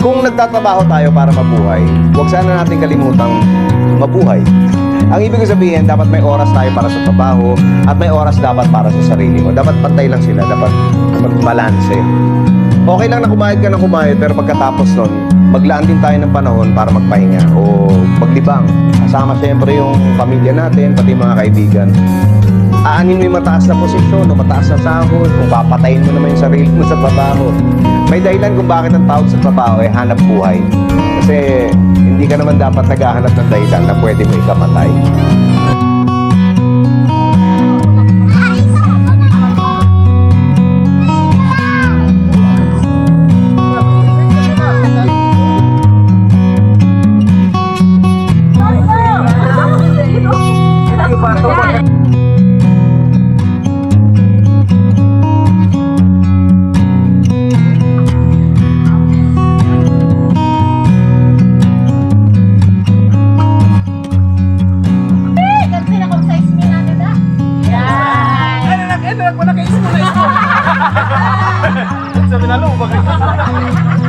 Kung nagtatrabaho tayo para mabuhay, huwag sana natin kalimutang mabuhay. Ang ibig ko sabihin, dapat may oras tayo para sa trabaho at may oras dapat para sa sarili mo. Dapat pantay lang sila, dapat magbalanse. Okay lang na kumayod ka ng kumayod, pero pagkatapos nun, maglaan din tayo ng panahon para magpahinga o maglibang. Kasama siyempre yung pamilya natin, pati mga kaibigan. Aanin mo yung mataas na posisyon o mataas na sahod, kung papatayin mo naman yung sarili mo sa trabaho. May dahilan kung bakit ang tawag sa trabaho ay hanap buhay. Kasi hindi ka naman dapat naghahanap ng dahilan na pwede mo ikamatay. Sabi na lang, bakit?